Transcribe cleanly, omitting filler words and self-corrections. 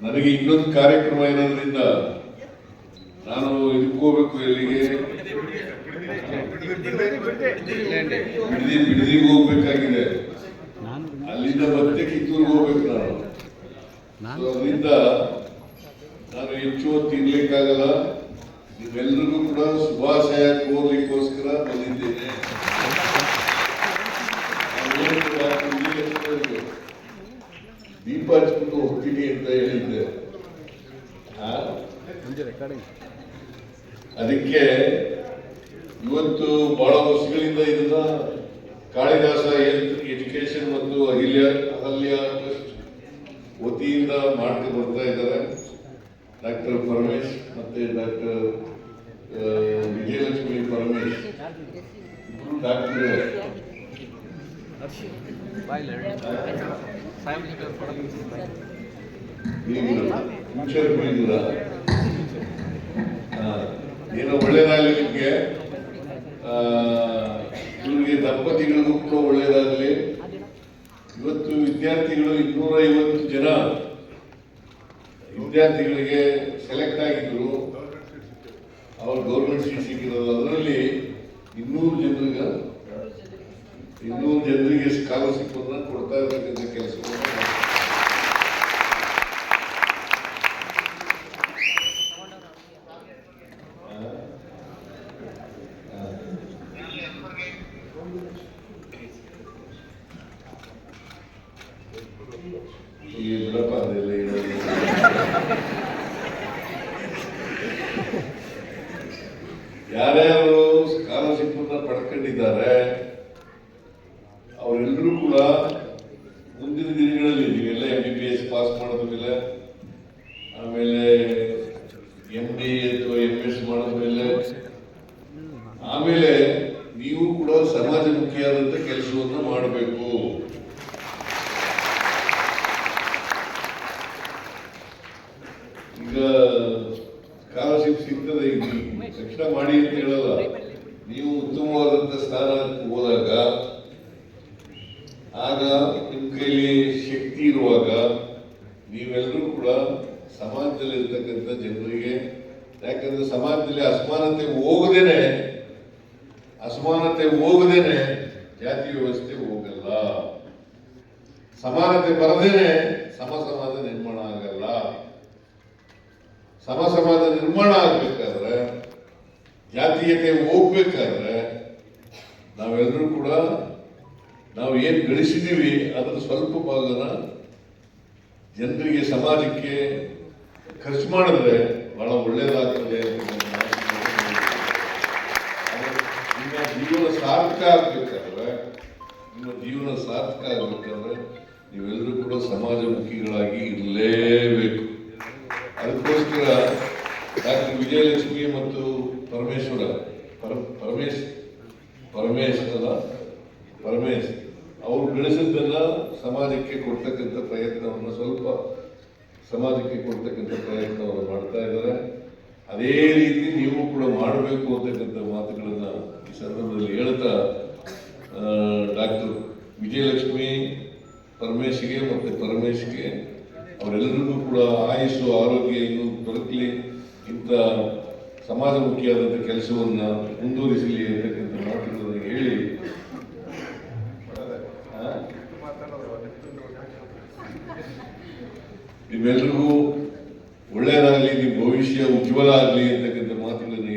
ನನಗೆ ಇನ್ನೊಂದು ಕಾರ್ಯಕ್ರಮ ಇರೋದ್ರಿಂದ ನಾನು ಇದಕ್ಕೆ ಹೋಗ್ಬೇಕು. ಎಲ್ಲಿಗೆ? ಬಿಡದಿಗೆ ಹೋಗ್ಬೇಕಾಗಿದೆ. ಅಲ್ಲಿಂದ ಮತ್ತೆ ಕಿತ್ತೂರಿಗೆ ಹೋಗ್ಬೇಕು ನಾನು. ಅದರಿಂದ ನಾನು ಹೆಚ್ಚು ಹೊತ್ತು ಇರ್ಲಿಕ್ಕಾಗಲ್ಲ. ನಿಮ್ಮೆಲ್ಲರಿಗೂ ಕೂಡ ಶುಭಾಶಯ ಕೋರ್ಲಿಕ್ಕೋಸ್ಕರ ಬಂದಿದ್ದೇನೆ. ದೀಪ ಹಚ್ಕೊಂಡು ಹೋಗ್ತೀನಿ ಅಂತ ಹೇಳಿದ್ದೆ. ಅದಕ್ಕೆ ಇವತ್ತು ಬಹಳ ವರ್ಷಗಳಿಂದ ಇದನ್ನ ಕಾಳಿದಾಸ ಎಜುಕೇಶನ್ ಮತ್ತು ಅಹಲ್ಯ ವತಿಯಿಂದ ಮಾಡ್ಕೊಂಡು ಬರ್ತಾ ಇದ್ದಾರೆ. ಡಾಕ್ಟರ್ ಪರಮೇಶ್ ಮತ್ತೆ ಡಾಕ್ಟರ್ ವಿಜಯಲಕ್ಷ್ಮಿ ಪರಮೇಶ್ ಇಬ್ಬರು ಡಾಕ್ಟರ್. ಏನೋ ಒಳ್ಳೇದಾಗಲಿ ನಿಮ್ಗೆ, ಇವ್ರಿಗೆ ದಂಪತಿಗಳಿಗೂ ಕೂಡ ಒಳ್ಳೇದಾಗಲಿ. ಇವತ್ತು ವಿದ್ಯಾರ್ಥಿಗಳು 250 ಜನ ವಿದ್ಯಾರ್ಥಿಗಳಿಗೆ ಸೆಲೆಕ್ಟ್ ಆಗಿದ್ರು. ಅವ್ರು ಗೌರ್ಮೆಂಟ್ ಸೀಟ್ ಸಿಕ್ಕಿರೋದು. ಅದರಲ್ಲಿ 200 ಜನರಿಗೆ ಸ್ಕಾಲರ್ಶಿಪ್ ಅನ್ನ ಕೊಡ್ತಾ ಇರತಕ್ಕಂಥ ಕೆಲಸವನ್ನು ಬಿಡಪ್ಪ. ಅದೆಲ್ಲ ಯಾರ್ಯಾರು ಸ್ಕಾಲರ್ಶಿಪ್ ಅನ್ನ ಪಡ್ಕೊಂಡಿದ್ದಾರೆ ಅವರೆಲ್ಲರೂ ಕೂಡ ಮುಂದಿನ ದಿನಗಳಲ್ಲಿ ನೀವೆಲ್ಲ MBBS ಪಾಸ್ ಮಾಡಿದ ಮೇಲೆ, ಆಮೇಲೆ MD ಅಥವಾ MS ಮಾಡಿದ ಮೇಲೆ, ಆಮೇಲೆ ನೀವು ಕೂಡ ಸಮಾಜಮುಖಿಯಾದಂಥ ಕೆಲಸವನ್ನು ಮಾಡಬೇಕು. ಈಗ ಸ್ಕಾಲರ್ಶಿಪ್ ಸಿಗ್ತದೆ, ಈಗ ತಕ್ಷಣ ಮಾಡಿ ಅಂತ ಹೇಳಲ್ಲ. ನೀವು ಉತ್ತಮವಾದಂಥ ಸ್ಥಾನಕ್ಕೆ ಹೋದಾಗ, ಆಗ ನಿಮ್ಮ ಕೈಲಿ ಶಕ್ತಿ ಇರುವಾಗ ನೀವೆಲ್ಲರೂ ಕೂಡ ಸಮಾಜದಲ್ಲಿ ಇರ್ತಕ್ಕಂಥ ಜನರಿಗೆ, ಯಾಕಂದ್ರೆ ಸಮಾಜದಲ್ಲಿ ಅಸಮಾನತೆ ಹೋಗದೇನೆ ಜಾತಿ ವ್ಯವಸ್ಥೆ ಹೋಗಲ್ಲ. ಸಮಾನತೆ ಬರದೇನೆ ಸಮಾಜ ನಿರ್ಮಾಣ ಆಗಲ್ಲ. ಸಮಾಜ ನಿರ್ಮಾಣ ಆಗ್ಬೇಕಾದ್ರೆ, ಜಾತೀಯತೆ ಹೋಗ್ಬೇಕಾದ್ರೆ ನಾವೆಲ್ಲರೂ ಕೂಡ ನಾವು ಏನು ಗಳಿಸಿದ್ದೀವಿ ಅದರ ಸ್ವಲ್ಪ ಭಾಗನ ಜನರಿಗೆ, ಸಮಾಜಕ್ಕೆ ಖರ್ಚು ಮಾಡಿದ್ರೆ ಬಹಳ ಒಳ್ಳೇದಾಗ್ತದೆ. ನಿಮ್ಮ ಜೀವನ ಸಾರ್ಥಕ ಆಗ್ಬೇಕಾದ್ರೆ ನೀವೆಲ್ಲರೂ ಕೂಡ ಸಮಾಜಮುಖಿಗಳಾಗಿ ಇರಲೇಬೇಕು. ಅದಕ್ಕೋಸ್ಕರ ಡಾಕ್ಟರ್ ವಿಜಯಲಕ್ಷ್ಮಿ ಮತ್ತು ಪರಮೇಶ್ ಅವರು ಬೆಳೆಸಿದ್ದನ್ನ ಸಮಾಜಕ್ಕೆ ಕೊಡ್ತಕ್ಕಂಥ ಪ್ರಯತ್ನವನ್ನು ಮಾಡ್ತಾ ಇದ್ದಾರೆ. ಅದೇ ರೀತಿ ನೀವು ಕೂಡ ಮಾಡಬೇಕು ಅಂತಕ್ಕಂಥ ಮಾತುಗಳನ್ನ ಈ ಸಂದರ್ಭದಲ್ಲಿ ಹೇಳ್ತಾ, ಡಾಕ್ಟರ್ ವಿಜಯಲಕ್ಷ್ಮಿ ಪರಮೇಶ್ಗೆ ಮತ್ತು ಪರಮೇಶ್ಗೆ ಅವರೆಲ್ಲರಿಗೂ ಕೂಡ ಆಯುಷು ಆರೋಗ್ಯ ಇನ್ನೂ ದೊರಕಲಿ, ಇಂಥ ಸಮಾಜಮುಖಿಯಾದಂಥ ಕೆಲಸವನ್ನು ಮುಂದುವರಿಸಲಿ ಅಂತಕ್ಕಂಥ ಮಾತುಗಳನ್ನು ಹೇಳಿ, ನಿಮ್ಮೆಲ್ಲರಿಗೂ ಒಳ್ಳೆಯದಾಗಲಿ, ನಿಮ್ಮ ಭವಿಷ್ಯ ಉಜ್ವಲ ಆಗಲಿ ಅಂತಕ್ಕಂಥ ಮಾತುಗಳನ್ನು